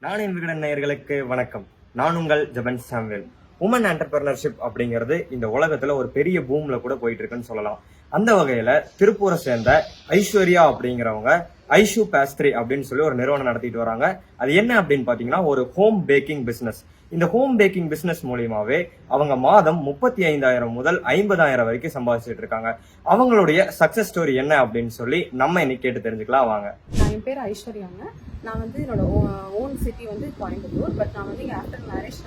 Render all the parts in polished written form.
நானின் விகடன் நேயர்களுக்கு வணக்கம். நான் உங்கள் ஜெபன் சாமுவேல். உமன் என்டர்பிரினர்ஷிப் அப்படிங்கிறது இந்த உலகத்துல ஒரு பெரிய பூம்ல கூட போயிட்டு இருக்குன்னு சொல்லலாம். அந்த வகையில திருப்பூரை சேர்ந்த ஐஸ்வர்யா அப்படிங்கிறவங்க ஐஷு பேஸ்ட்ரி அப்படின்னு சொல்லி ஒரு நிறுவனம் நடத்திட்டு வராங்க. அது என்ன அப்படின்னு பாத்தீங்கன்னா ஒரு ஹோம் பேக்கிங் பிசினஸ். இந்த ஹோம் பேக்கிங் பிசினஸ் மூலியமாவே அவங்க மாதம் 35,000 முதல் 50,000 வரைக்கும் சம்பாதிச்சுட்டு இருக்காங்க. அவங்களுடைய சக்சஸ் ஸ்டோரி என்ன அப்படின்னு சொல்லி நம்ம இன்னைக்கு கேட்டு தெரிஞ்சுக்கலாம் வாங்க. என் பேர் ஐஸ்வர்யாங்க. நான் வந்து என்னோட ஓன் சிட்டி வந்து கோயம்புத்தூர். பட் நான் வந்து ஆஃப்டர் மேரேஜ்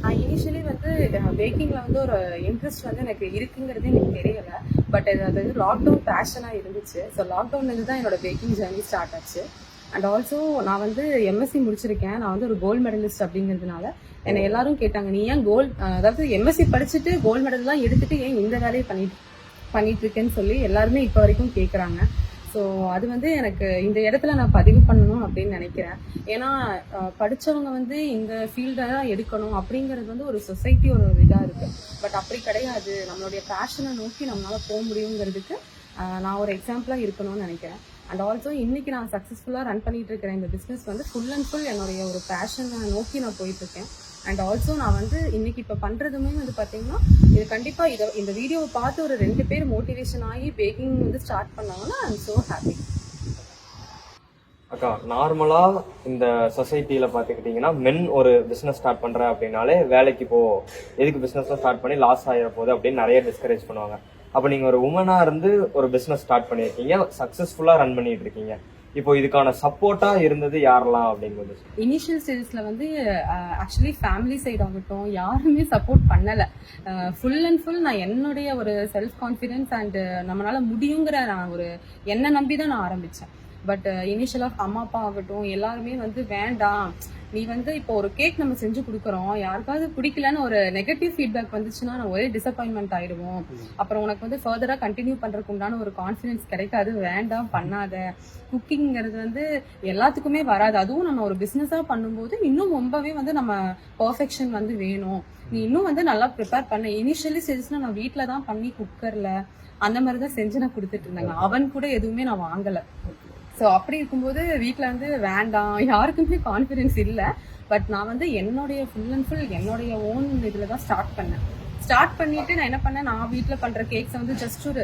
நான் இனிஷியலி வந்து பேக்கிங்கில் வந்து ஒரு இன்ட்ரெஸ்ட் வந்து எனக்கு இருக்குங்கிறது எனக்கு தெரியல. பட் அது வந்து லாக்டவுன் பேஷனாக இருந்துச்சு. ஸோ லாக்டவுன்லேருந்து தான் என்னோட பேக்கிங் ஜேர்னி ஸ்டார்ட் ஆச்சு. அண்ட் ஆல்சோ நான் வந்து எம்எஸ்சி முடிச்சிருக்கேன். நான் வந்து ஒரு கோல்டு மெடலிஸ்ட் அப்படிங்கிறதுனால என்னை எல்லாரும் கேட்டாங்க, நீ ஏன் அதாவது எம்எஸ்சி படிச்சுட்டு கோல்டு மெடல்லாம் எடுத்துட்டு ஏன் இந்த வேலையை பண்ணிட்டு இருக்கேன்னு சொல்லி எல்லாருமே இப்போ வரைக்கும் கேட்குறாங்க. ஸோ அது வந்து எனக்கு இந்த இடத்துல நான் பதிவு பண்ணணும் அப்படின்னு நினைக்கிறேன். ஏன்னா படித்தவங்க வந்து இந்த ஃபீல்டை தான் எடுக்கணும் அப்படிங்கிறது வந்து ஒரு சொசைட்டியோட ஒரு இதாக இருக்குது. பட் அப்படி கிடையாது. நம்மளுடைய பேஷனை நோக்கி நம்மளால் போக முடியுங்கிறதுக்கு நான் ஒரு எக்ஸாம்பிளாக இருக்கணும்னு நினைக்கிறேன். அண்ட் ஆல்சோ இன்னைக்கு நான் சக்ஸஸ்ஃபுல்லாக ரன் பண்ணிட்டு இருக்கிறேன். இந்த பிஸ்னஸ் வந்து ஃபுல் அண்ட் ஃபுல் என்னுடைய ஒரு பேஷனை நோக்கி நான் போயிட்டுருக்கேன். அண்ட் ஆல்சோ நான் வந்து இன்னைக்கு இப்போ பண்ணுறதுமே வந்து பார்த்தீங்கன்னா இது கண்டிப்பாக இந்த வீடியோவை பார்த்து ஒரு 2 பேர் மோட்டிவேஷன் ஆகி பேக்கிங் வந்து ஸ்டார்ட் பண்ணாங்கன்னா ஐ எம் ஸோ ஹாப்பி. அக்கா, நார்மலா இந்த சொசைட்டில பாத்துக்கிட்டீங்கன்னா மென் ஒரு பிசினஸ் ஸ்டார்ட் பண்றேன் அப்படின்னாலே வேலைக்கு போ, எதுக்கு பிசினஸ் ஸ்டார்ட் பண்ணி லாஸ் ஆகிட போகுது அப்படின்னு நிறைய டிஸ்கரேஜ் பண்ணுவாங்க. அப்ப நீங்க ஒரு உமனா இருந்து ஒரு பிசினஸ் ஸ்டார்ட் பண்ணிருக்கீங்க, சக்சஸ்ஃபுல்லா ரன் பண்ணிட்டு இருக்கீங்க. இப்போ இதுக்கான சப்போர்ட்டா இருந்தது யாரெல்லாம் அப்படிங்கிறது? இனிஷியல் ஸ்டேஜஸ்ல வந்து ஆக்சுவலி ஃபேமிலி சைட் ஆகட்டும் யாருமே சப்போர்ட் பண்ணல. ஃபுல் அண்ட் ஃபுல் நான் என்னுடைய ஒரு செல்ஃப் கான்ஃபிடென்ஸ் அண்ட் நம்மளால முடியுங்கிற நான் ஒரு என்னை நம்பி தான் நான் ஆரம்பிச்சேன். பட் இனிஷியலாக அம்மா அப்பா ஆகட்டும் எல்லாருமே வந்து வேண்டாம், நீ வந்து இப்போ ஒரு கேக் நம்ம செஞ்சு கொடுக்குறோம், யாருக்காவது பிடிக்கலன்னு ஒரு நெகட்டிவ் ஃபீட்பேக் வந்துச்சுன்னா நான் ஒரே டிசப்பாயின்மெண்ட் ஆயிடுவோம். அப்புறம் உனக்கு வந்து ஃபர்தராக கண்டினியூ பண்ணுறதுக்கு உண்டான ஒரு கான்ஃபிடன்ஸ் கிடைக்காது, வேண்டாம் பண்ணாத. குக்கிங்கிறது வந்து எல்லாத்துக்குமே வராது. அதுவும் நம்ம ஒரு பிஸ்னஸாக பண்ணும்போது இன்னும் ரொம்பவே வந்து நம்ம பர்ஃபெக்ஷன் வந்து வேணும். நீ இன்னும் வந்து நல்லா ப்ரிப்பேர் பண்ண. இனிஷியலி ஸ்டேஜஸ்ல நான் வீட்டில் தான் பண்ணி குக்கரில் அந்த மாதிரி தான் செஞ்சு நான் கொடுத்துட்டு இருந்தாங்க. அவன் கூட எதுவுமே நான் வாங்கலை. ஸோ அப்படி இருக்கும்போது வீட்டில் வந்து வேண்டாம், யாருக்குமே கான்ஃபிடென்ஸ் இல்லை. பட் நான் வந்து என்னுடைய ஃபுல் அண்ட் ஃபுல் என்னுடைய ஓன் இதில் தான் ஸ்டார்ட் பண்ணிட்டு நான் என்ன பண்ணேன், நான் வீட்டில் பண்ணுற கேக்ஸை வந்து ஜஸ்ட் ஒரு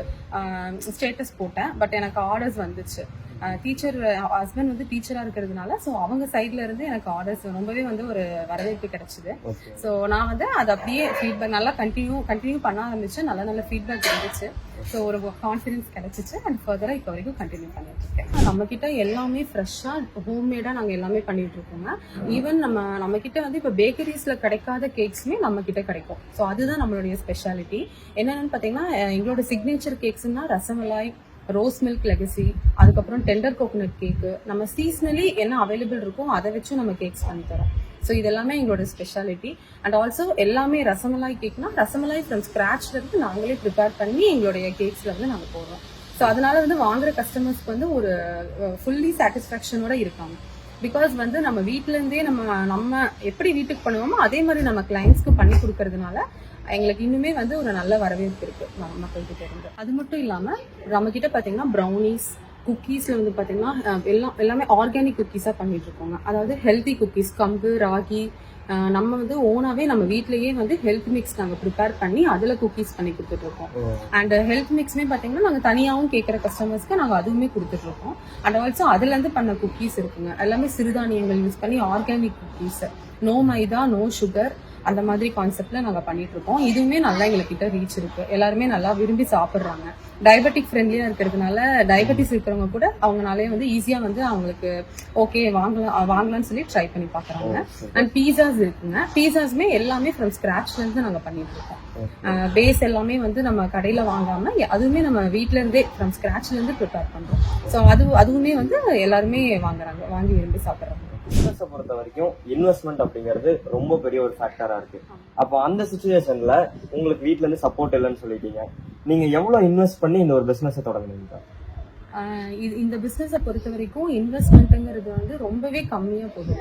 ஸ்டேட்டஸ் போட்டேன். பட் எனக்கு ஆர்டர்ஸ் வந்துச்சு. டீச்சர் ஹஸ்பண்ட் வந்து டீச்சராக இருக்கிறதுனால ஸோ அவங்க சைட்ல இருந்து எனக்கு ஆர்டர்ஸ் ரொம்பவே வந்து ஒரு வரவேற்பு கிடைச்சிது. ஸோ நான் வந்து அதை அப்படியே ஃபீட்பேக் நல்லா கண்டினியூ பண்ண ஆரம்பிச்சேன். நல்ல ஃபீட்பேக் இருந்துச்சு. ஸோ ஒரு கான்ஃபிடன்ஸ் கிடைச்சிச்சு. அண்ட் ஃபர்தராக இப்போ வரைக்கும் கண்டினியூ பண்ணிட்டு இருக்கேன். நம்ம கிட்ட எல்லாமே ஃப்ரெஷ்ஷாக ஹோம்மேடாக நாங்கள் எல்லாமே பண்ணிட்டு இருக்கோங்க. ஈவன் நம்ம கிட்ட வந்து இப்போ பேக்கரிஸ்ல கிடைக்காத கேக்ஸுமே நம்ம கிட்ட கிடைக்கும். ஸோ அதுதான் நம்மளுடைய ஸ்பெஷாலிட்டி. என்னென்னு பார்த்தீங்கன்னா எங்களோட சிக்னேச்சர் கேக்ஸ்னா ரசமலாய், ரோஸ் மில்க் லெகசி, அதுக்கப்புறம் டெண்டர் கோகோனட் கேக்கு, நம்ம சீசனலி என்ன அவைலபிள் இருக்கோ அதை வச்சும் நம்ம கேக்ஸ் பண்ணி தரோம். ஸோ இதெல்லாமே எங்களோட ஸ்பெஷாலிட்டி. அண்ட் ஆல்சோ எல்லாமே ரசமலாய் கேக்னா ரசமலாய் ஃப்ரம் ஸ்கிராச்ல இருந்து நாங்களே ப்ரிப்பேர் பண்ணி எங்களுடைய கேக்ஸ்ல வந்து நாங்கள் போடுறோம். ஸோ அதனால வந்து வாங்குற கஸ்டமர்ஸ்க்கு வந்து ஒரு ஃபுல்லி சாட்டிஸ்ஃபேக்ஷனோட இருக்காங்க. பிகாஸ் வந்து நம்ம வீட்டுல இருந்தே நம்ம எப்படி வீட்டுக்கு பண்ணுவோமோ அதே மாதிரி நம்ம கிளைண்ட்ஸ்க்கு பண்ணி கொடுக்கறதுனால எங்களுக்கு இன்னுமே வந்து ஒரு நல்ல வரவேற்பு இருக்கு மக்கள்கிட்ட இருந்து. அது மட்டும் இல்லாம நம்ம கிட்ட பாத்தீங்கன்னா ப்ரௌனிஸ், குக்கீஸ்ல வந்து பாத்தீங்கன்னா எல்லாமே ஆர்கானிக் குக்கீஸா பண்ணிட்டு இருக்கோங்க. அதாவது ஹெல்தி குக்கீஸ், கம்பு, ராகி, நம்ம வந்து ஓனாவே நம்ம வீட்லயே வந்து ஹெல்த் மிக்ஸ் நாங்க ப்ரிப்பேர் பண்ணி அதுல குக்கீஸ் பண்ணி கொடுத்துட்டு இருக்கோம். அண்ட் ஹெல்த் மிக்ஸ்மே பாத்தீங்கன்னா நாங்க தனியாவும் கேட்கற கஸ்டமர்ஸ்க்கு நாங்க அதுவுமே கொடுத்துட்டு இருக்கோம். அண்ட் ஆல்சோ அதுல இருந்து பண்ண குக்கீஸ் இருக்குங்க. எல்லாமே சிறுதானியங்கள் யூஸ் பண்ணி ஆர்கானிக் குக்கீஸ், நோ மைதா, நோ சுகர், அந்த மாதிரி கான்செப்ட்ல நாங்க பண்ணிட்டு இருக்கோம். இதுவுமே நல்லா எங்ககிட்ட ரீச் இருக்கு. எல்லாருமே நல்லா விரும்பி சாப்பிடுறாங்க. டயபெட்டிக் ஃப்ரெண்ட்லியா இருக்கிறதுனால டயபெட்டிஸ் இருக்கிறவங்க கூட அவங்களாலே வந்து ஈஸியா வந்து அவங்களுக்கு ஓகே வாங்கலாம்னு சொல்லி ட்ரை பண்ணி பாக்குறாங்க. அண்ட் பீஸாஸ் இருக்குங்க. பீஸாஸ்மே எல்லாமே ஃப்ரம் ஸ்கிராச்ல இருந்து நாங்க பண்ணிட்டு இருக்கோம். பேஸ் எல்லாமே வந்து நம்ம கடையில வாங்காம அதுவுமே நம்ம வீட்ல இருந்தே ஃப்ரம் ஸ்கிராச்ல இருந்து ப்ரிப்பேர் பண்றோம். ஸோ அதுவுமே வந்து எல்லாருமே வாங்கி விரும்பி சாப்பிடுறாங்க. பிசினஸை பொறுத்த வரைக்கும் இன்வெஸ்ட்மெண்ட் அப்படிங்கிறது ரொம்ப பெரிய ஒரு ஃபேக்டரா இருக்கு. அப்போ அந்த சிச்சுவேஷன்ல உங்களுக்கு வீட்ல இருந்து சப்போர்ட் இல்லைன்னு சொல்லிட்டீங்க, நீங்க எவ்வளவு இன்வெஸ்ட் பண்ணி இந்த ஒரு பிசினஸை தொடங்குனீங்க? இந்த பிசினஸை பொறுத்த வரைக்கும் இன்வெஸ்ட்மெண்ட்டுங்கிறது வந்து ரொம்பவே கம்மியா போகுது.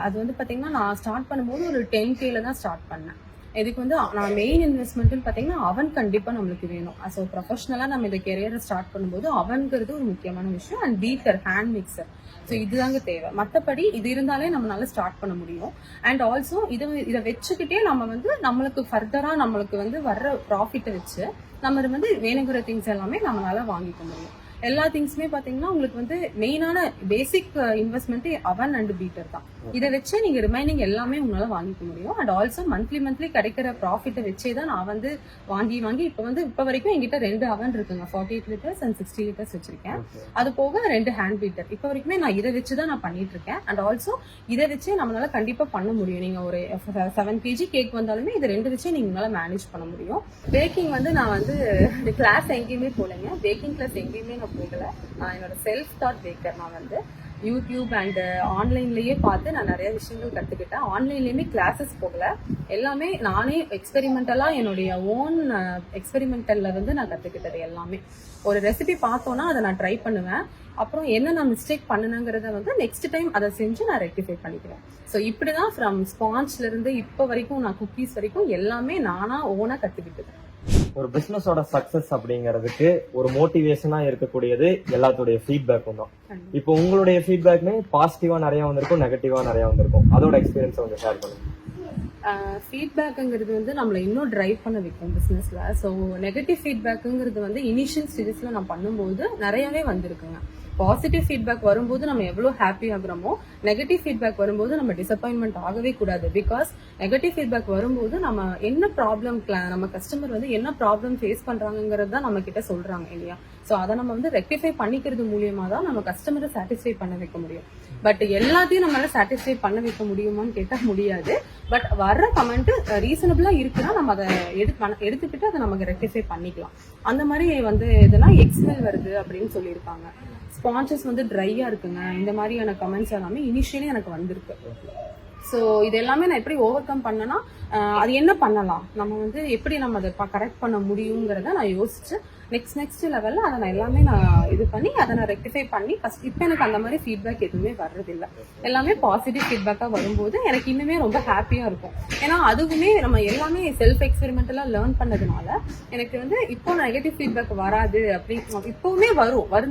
அது வந்து பாத்தீங்கன்னா நான் ஸ்டார்ட் பண்ணும்போது ஒரு 10K தான் ஸ்டார்ட் பண்ணேன். இதுக்கு வந்து நான் மெயின் இன்வெஸ்ட்மெண்ட்னு பார்த்தீங்கன்னா அவன் கண்டிப்பாக நம்மளுக்கு வேணும். ஸோ ப்ரொஃபஷனலாக நம்ம இந்த கெரியரை ஸ்டார்ட் பண்ணும்போது அவன்கிறது ஒரு முக்கியமான விஷயம். And beater, hand mixer, so இதுதாங்க தேவை. மற்றபடி இது இருந்தாலே நம்மளால ஸ்டார்ட் பண்ண முடியும். அண்ட் ஆல்சோ இதை வச்சுக்கிட்டே நம்ம வந்து நம்மளுக்கு ஃபர்தராக நம்மளுக்கு வந்து வர்ற ப்ராஃபிட்டை வச்சு நம்ம வந்து வேணுங்கிற திங்ஸ் எல்லாமே நம்மளால வாங்கிக்க முடியும். எல்லா திங்ஸுமே பாத்தீங்கன்னா உங்களுக்கு வந்து மெயினான பேசிக் இன்வெஸ்ட்மெண்ட் அவன் அண்ட் பீட்டர் தான். இதை வச்சு நீங்க ரிமைனிங் எல்லாமே உங்களால வாங்கிக்க முடியும். அண்ட் ஆல்சோ மந்த்லி கிடைக்கிற ப்ராஃபிட்டை வச்சே தான் நான் வந்து வாங்கி இப்ப வரைக்கும் என்கிட்ட 2 அவன் இருக்குங்க. 48 லிட்டர்ஸ் அண்ட் 60 லிட்டர்ஸ் வச்சிருக்கேன். அது போக 2 ஹேண்ட் பீட்டர். இப்ப வரைக்குமே நான் இதை வச்சுதான் நான் பண்ணிட்டு இருக்கேன். அண்ட் ஆல்சோ இதை வச்சு நம்மளால கண்டிப்பா பண்ண முடியும். நீங்க ஒரு 7 kg கேக் வந்தாலுமே இது 2 வச்சு நீங்க மேனேஜ் பண்ண முடியும். பேக்கிங் வந்து நான் வந்து கிளாஸ் எங்கேயுமே போலங்க. பேக்கிங் கிளாஸ் எங்கேயுமே நான் போகல. நான் என்னோட செல்ஃப் டாட் பேக்கர். நான் வந்து யூடியூப் அண்ட் ஆன்லைன்லயே பார்த்து நான் நிறைய விஷயங்கள் கத்துக்கிட்டேன். ஆன்லைன்லயுமே கிளாஸஸ் போகல. எல்லாமே நானே எக்ஸ்பெரிமெண்டலா என்னுடைய ஓன் எக்ஸ்பெரிமெண்டல்ல வந்து நான் கத்துக்கிட்டது எல்லாமே. ஒரு ரெசிபி பார்த்தோன்னா அதை நான் ட்ரை பண்ணுவேன். அப்புறம் என்ன நான் மிஸ்டேக் பண்ணுனங்கிறத வந்து நெக்ஸ்ட் டைம் அதை செஞ்சு நான் ரெக்டிஃபை பண்ணிக்கிறேன். ஸோ இப்படிதான் ஃப்ரம் ஸ்பாஞ்ச்ல இருந்து இப்போ வரைக்கும் நான் குக்கீஸ் வரைக்கும் எல்லாமே நானா ஓனா கத்துக்கிட்டேன். ஒரு பிசினஸோட சக்சஸ் அப்படிங்கிறதுக்கு ஒரு மோட்டிவேஷனா இருக்கக்கூடியது எல்லாத்துடைய ஃபீட்பேக்கும் தான். இப்போ உங்களுடைய ஃபீட்பேக்மே பாசிட்டிவா நிறைய வந்திருக்கும், நெகட்டிவா நிறைய வந்திருக்கும். அதோட எக்ஸ்பீரியன்ஸ் கொஞ்சம் ஷேர் பண்ணுங்க. ஃபீட்பேக்குங்கிறது வந்து நம்மளை இன்னும் டிரைவ் பண்ண வைக்கும் பிஸ்னஸ்ல. ஸோ நெகட்டிவ் ஃபீட்பேக்குங்கிறது வந்து இனிஷியல் ஸ்டேஜஸ்ல நான் பண்ணும்போது நிறையவே வந்திருக்குங்க. பாசிட்டிவ் ஃபீட்பேக் வரும்போது நம்ம எவ்வளவு ஹாப்பி ஆகுறோமோ, நெகட்டிவ் ஃபீட்பேக் வரும்போது நம்ம டிசப்பாயின்மெண்ட் ஆகவே கூடாது. பிகாஸ் நெகட்டிவ் ஃபீட்பேக் வரும்போது நம்ம என்ன ப்ராப்ளம், நம்ம கஸ்டமர் வந்து என்ன ப்ராப்ளம் ஃபேஸ் பண்றாங்கிறது தான் நம்ம கிட்ட சொல்றாங்க இல்லையா. ஸோ அதை நம்ம வந்து ரெக்டிஃபை பண்ணிக்கிறது மூலியமா தான் நம்ம கஸ்டமரை சாட்டிஸ்ஃபை பண்ண வைக்க முடியும். பட் எல்லாத்தையும் நம்மளால சாட்டிஸ்ஃபை பண்ண வைக்க முடியுமான்னு கேட்டா முடியாது. பட் வர்ற கமெண்ட் ரீசனபிளா இருக்குன்னா நம்ம அதை எடுத்துக்கிட்டு அதை நமக்கு ரெக்டிஃபை பண்ணிக்கலாம். அந்த மாதிரி வந்து எதுனா எக்ஸ்மெல் வருது அப்படின்னு சொல்லியிருக்காங்க. ஸ்பான்சஸ் வந்து ட்ரையா இருக்குங்க. இந்த மாதிரியான கமெண்ட்ஸ் எல்லாமே இனிஷியலி எனக்கு வந்திருக்கு. ஸோ இது எல்லாமே நான் எப்படி ஓவர் கம் பண்ணேன்னா, அது என்ன பண்ணலாம், நம்ம வந்து எப்படி நம்ம அதை கரெக்ட் பண்ண முடியுங்கிறத நான் யோசிச்சு நெக்ஸ்ட் லெவல்ல அதை நான் எல்லாமே இது பண்ணி அதை நான் ரெக்டிஃபை பண்ணி ஃபர்ஸ்ட் இப்போ எனக்கு அந்த மாதிரி ஃபீட்பேக் எதுவுமே வர்றதில்லை. எல்லாமே பாசிட்டிவ் ஃபீட்பேக்காக வரும்போது எனக்கு இன்னுமே ரொம்ப ஹாப்பியா இருக்கும். ஏன்னா அதுவுமே நம்ம எல்லாமே செல்ஃப் எக்ஸ்பெரிமெண்டலா லேர்ன் பண்ணதுனால எனக்கு வந்து இப்போ நெகட்டிவ் ஃபீட்பேக் வராது. அப்படி இப்பவுமே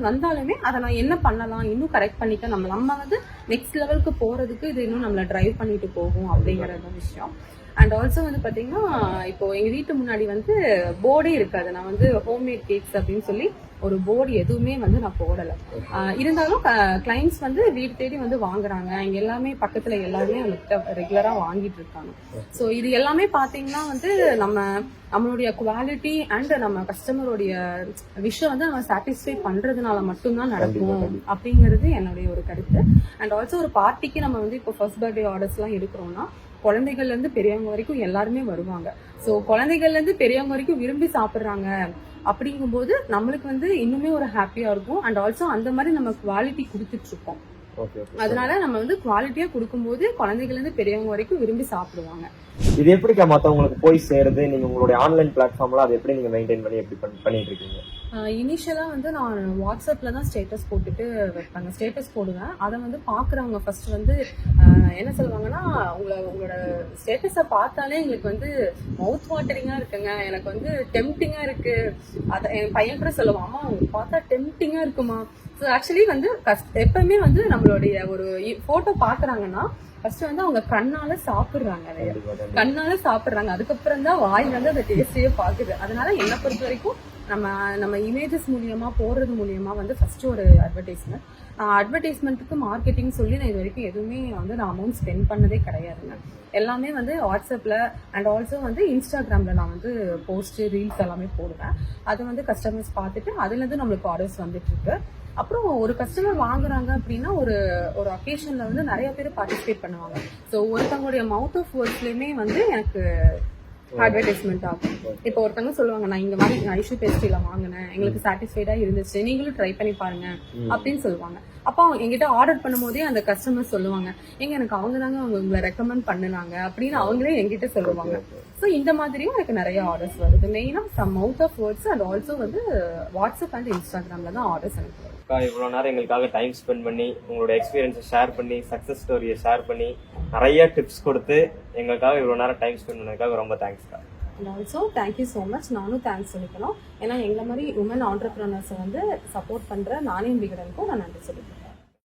வந்தாலுமே அதை நான் என்ன பண்ணலாம், இன்னும் கரெக்ட் பண்ணிக்க நம்ம வந்து நெக்ஸ்ட் லெவலுக்கு போறதுக்கு இது இன்னும் நம்மளை டிரைவ் பண்ணிட்டு போகும் அப்படிங்கிற விஷயம். அண்ட் ஆல்சோ வந்து பாத்தீங்கன்னா, இப்போ எங்க வீட்டு முன்னாடி வந்து போர்டே இருக்காது. நான் வந்து ஹோம்மேட் கேக்ஸ் அப்படின்னு சொல்லி ஒரு போர்டு எதுவுமே வந்து நான் போடல. இருந்தாலும் கிளைண்ட்ஸ் வந்து வீடு தேடி வந்து வாங்குறாங்க. இங்க எல்லாமே பக்கத்துல எல்லாருமே நம்மகிட்ட ரெகுலரா வாங்கிட்டு இருக்காங்க. ஸோ இது எல்லாமே பாத்தீங்கன்னா வந்து நம்மளுடைய குவாலிட்டி அண்ட் நம்ம கஸ்டமருடைய விஷயம் வந்து நம்ம சாட்டிஸ்ஃபை பண்றதுனால மட்டும்தான் நடக்கும் அப்படிங்கிறது என்னுடைய ஒரு கருத்து. அண்ட் ஆல்சோ ஒரு பார்ட்டிக்கு நம்ம வந்து இப்போ ஃபர்ஸ்ட் பர்த்டே ஆர்டர்ஸ் எல்லாம் எடுக்கிறோம்னா குழந்தைகள்ல இருந்து பெரியவங்க வரைக்கும் எல்லாருமே வருவாங்க. ஸோ குழந்தைகள்ல இருந்து பெரியவங்க வரைக்கும் விரும்பி சாப்பிடுறாங்க. அப்படிங்கும்போது நம்மளுக்கு வந்து இன்னுமே ஒரு ஹாப்பியா இருக்கும். அண்ட் ஆல்சோ அந்த மாதிரி நம்ம குவாலிட்டி கொடுத்துட்டு இருக்கோம். அதனால நம்ம வந்து குவாலிட்டியா கொடுக்கும்போது குழந்தைகள்ல இருந்து பெரியவங்க வரைக்கும் விரும்பி சாப்பிடுவாங்க. இது எப்படிக்கா மத்தவங்களுக்கு போய் சேருது? நீங்க உங்களுடைய ஆன்லைன் பிளாட்ஃபார்ம்ல அதை எப்படி நீங்க மெயின்டைன் பண்ணி எப்படி பண்ணிட்டு இருக்கீங்க? இனிஷியலா வந்து நான் வாட்ஸ்அப்ல தான் ஸ்டேட்டஸ் போட்டுட்டு வைப்பாங்க. ஸ்டேட்டஸ் போடுவேன். அதை வந்து பாக்குறவங்க ஃபர்ஸ்ட் வந்து என்ன சொல்லுவாங்கன்னா, உங்களோட ஸ்டேட்டஸை பார்த்தாலே எங்களுக்கு வந்து மவுத் வாட்டரிங்கா இருக்குங்க, எனக்கு வந்து டெம்ப்டிங்கா இருக்கு. அதை என் பையன் கூட சொல்லுவான், அம்மா உங்களுக்கு பார்த்தா டெம்ப்டிங்கா இருக்குமா. ஸோ ஆக்சுவலி வந்து எப்பவுமே வந்து நம்மளுடைய ஒரு போட்டோ பாக்குறாங்கன்னா ஃபர்ஸ்ட் வந்து அவங்க கண்ணால சாப்பிடுறாங்க. அதுக்கப்புறம் தான் வாய் வந்து அந்த டேஸ்டையே பாக்குது. அதனால என்னை பொறுத்த வரைக்கும் நம்ம இமேஜஸ் மூலியமா போடுறது மூலியமா வந்து ஃபர்ஸ்ட் ஒரு அட்வர்டைஸ்மெண்ட்டுக்கு மார்க்கெட்டிங் சொல்லி நான் இது வரைக்கும் எதுவுமே வந்து நான் அமௌண்ட் ஸ்பெண்ட் பண்ணதே கிடையாதுங்க. எல்லாமே வந்து வாட்ஸ்அப்ல அண்ட் ஆல்சோ வந்து இன்ஸ்டாகிராம்ல நான் வந்து போஸ்ட் ரீல்ஸ் எல்லாமே போடுவேன். அதை வந்து கஸ்டமர்ஸ் பார்த்துட்டு அதுல இருந்து நம்மளுக்கு ஆர்டர்ஸ் வந்துட்டு இருக்கு. அப்புறம் ஒரு கஸ்டமர் வாங்குறாங்க அப்படின்னா ஒரு அக்கேஷன்ல வந்து நிறைய பேர் பார்ட்டிசிபேட் பண்ணுவாங்க. ஸோ ஒருத்தவங்களுடைய மவுத் ஆஃப் வேர்ட்ஸ்லயுமே வந்து எனக்கு அட்வர்டைஸ்மெண்ட் ஆகும். இப்போ ஒருத்தவங்க சொல்லுவாங்க, நான் இந்த மாதிரி ஐஷு பேஸ்ட்ரியில வாங்கினேன், எங்களுக்கு சாட்டிஸ்ஃபைடா இருந்துச்சு, நீங்களும் ட்ரை பண்ணி பாருங்க அப்படின்னு சொல்லுவாங்க. அப்போ எங்கிட்ட ஆர்டர் பண்ணும் போதே அந்த கஸ்டமர் சொல்லுவாங்க, எனக்கு அவங்க தாங்க உங்களை ரெக்கமெண்ட் பண்ணுனாங்க அப்படின்னு அவங்களே எங்கிட்ட சொல்லுவாங்க. ஸோ இந்த மாதிரியும் எனக்கு நிறைய ஆர்டர்ஸ் வருது. மெயினா mouth of words and also வந்து வாட்ஸ்அப் அண்ட் இன்ஸ்டாகிராம்ல தான் ஆர்டர்ஸ் எனக்கு வரும். அக்கா இவ்வளோ நேரம் எங்களுக்காக டைம் ஸ்பெண்ட் பண்ணி உங்களோட எக்ஸ்பீரியன்ஸை ஷேர் பண்ணி சக்ஸஸ் ஸ்டோரியை ஷேர் பண்ணி நிறைய டிப்ஸ் கொடுத்து எங்களுக்காக இவ்வளோ நேரம் டைம் ஸ்பெண்ட் பண்ணதுக்காக ரொம்ப தேங்க்ஸ்க்கா. And also thank you so much. நானும் தேங்க்ஸ் சொல்லிக்கணும். ஏன்னா எங்களை மாதிரி உமன் ஆண்டர்பிரினர்ஸை வந்து சப்போர்ட் பண்ணுற நானே விகடனுக்கும் நான் நன்றி சொல்லிக்கிறேன்.